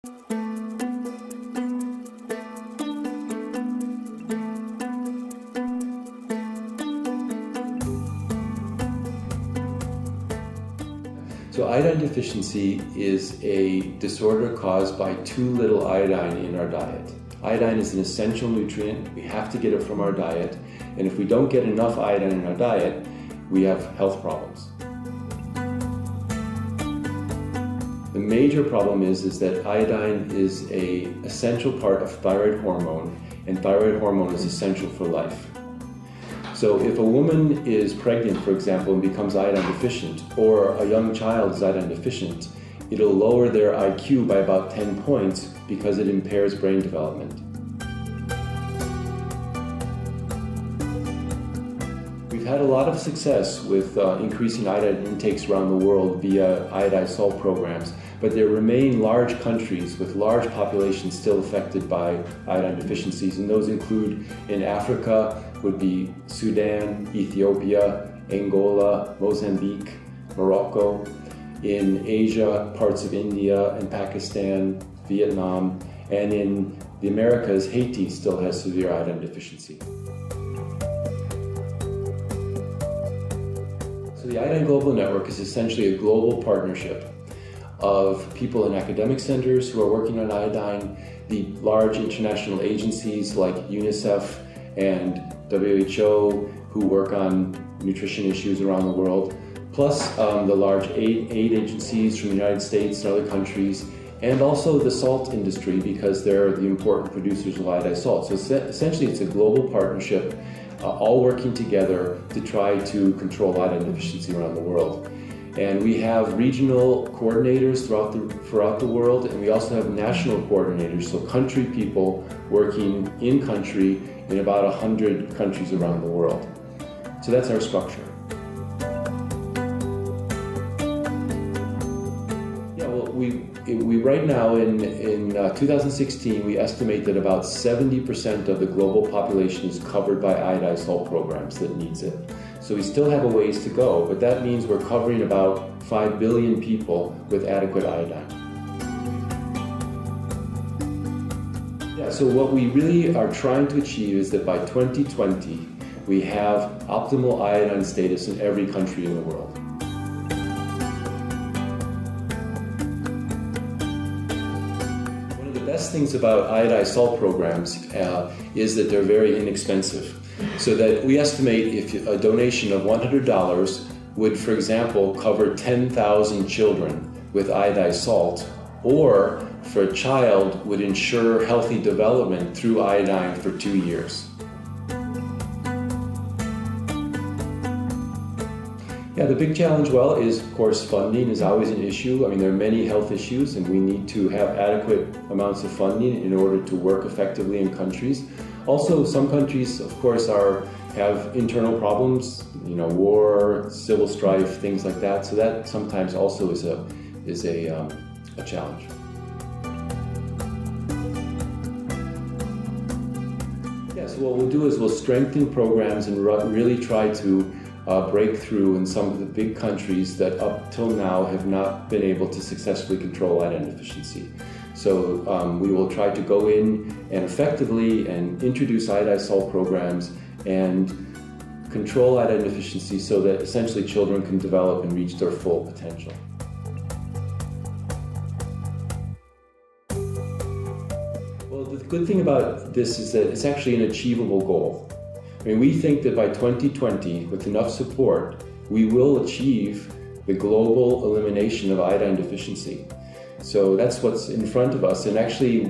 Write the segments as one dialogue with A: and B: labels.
A: So iodine deficiency is a disorder caused by too little iodine in our diet. Iodine is an essential nutrient. We have to get it from our diet. And if we don't get enough iodine in our diet, we have health problems. The major problem is that iodine is an essential part of thyroid hormone, and thyroid hormone is essential for life. So if a woman is pregnant, for example, and becomes iodine deficient, or a young child is iodine deficient, it'll lower their IQ by about 10 points because it impairs brain development. We've had a lot of success with increasing iodine intakes around the world via iodine salt programs, but there remain large countries with large populations still affected by iodine deficiencies, and those include in Africa would be Sudan, Ethiopia, Angola, Mozambique, Morocco. In Asia, parts of India and Pakistan, Vietnam, and in the Americas, Haiti still has severe iodine deficiency. So the Iodine Global Network is essentially a global partnership of people in academic centers who are working on iodine, the large international agencies like UNICEF and WHO who work on nutrition issues around the world, plus the large aid agencies from the United States and other countries, and also the salt industry because they're the important producers of iodine salt. So essentially it's a global partnership, all working together to try to control iodine deficiency around the world. And we have regional coordinators throughout the world, and we also have national coordinators, so country people working in country in about 100 countries around the world. So that's our structure. Yeah, well, we right now in 2016, we estimate that about 70% of the global population is covered by iodine salt programs that needs it. So we still have a ways to go, but that means we're covering about 5 billion people with adequate iodine. Yeah, so what we really are trying to achieve is that by 2020, we have optimal iodine status in every country in the world. One of the best things about iodine salt programs is that they're very inexpensive. So that we estimate if a donation of $100 would, for example, cover 10,000 children with iodine salt, or for a child would ensure healthy development through iodine for 2 years. Yeah, the big challenge, well, is of course funding is always an issue. I mean, there are many health issues and we need to have adequate amounts of funding in order to work effectively in countries. Also, some countries, of course, have internal problems, war, civil strife, things like that. So that sometimes also is a challenge. Yeah, so what we'll do is we'll strengthen programs and really try to break through in some of the big countries that up till now have not been able to successfully control iodine deficiency. So we will try to go in and effectively and introduce iodine salt programs and control iodine deficiency so that essentially children can develop and reach their full potential. Well, the good thing about this is that it's actually an achievable goal. I mean, we think that by 2020, with enough support, we will achieve the global elimination of iodine deficiency. So that's what's in front of us, and actually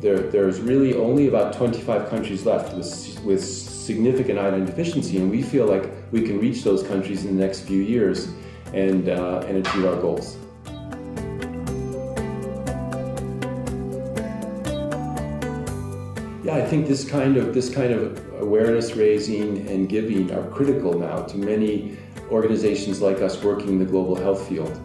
A: there's really only about 25 countries left with significant iodine deficiency, and we feel like we can reach those countries in the next few years and achieve our goals. Yeah, I think this kind of awareness raising and giving are critical now to many organizations like us working in the global health field.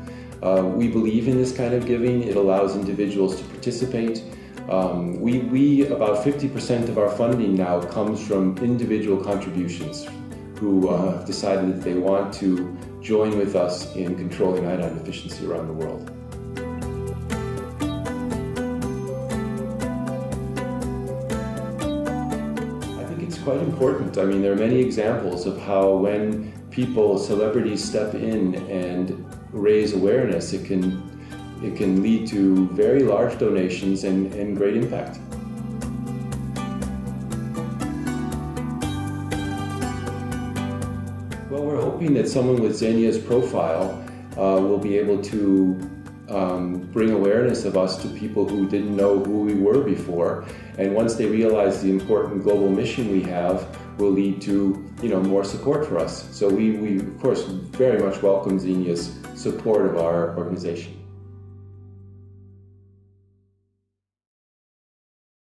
A: We believe in this kind of giving. It allows individuals to participate. About 50% of our funding now comes from individual contributions who have decided that they want to join with us in controlling iodine deficiency around the world. quite important. I mean, there are many examples of how when people, celebrities step in and raise awareness, it can lead to very large donations and great impact. Well, we're hoping that someone with Xenia's profile will be able to bring awareness of us to people who didn't know who we were before, and once they realize the important global mission we have, will lead to more support for us. So we of course very much welcome Xenia's support of our organization.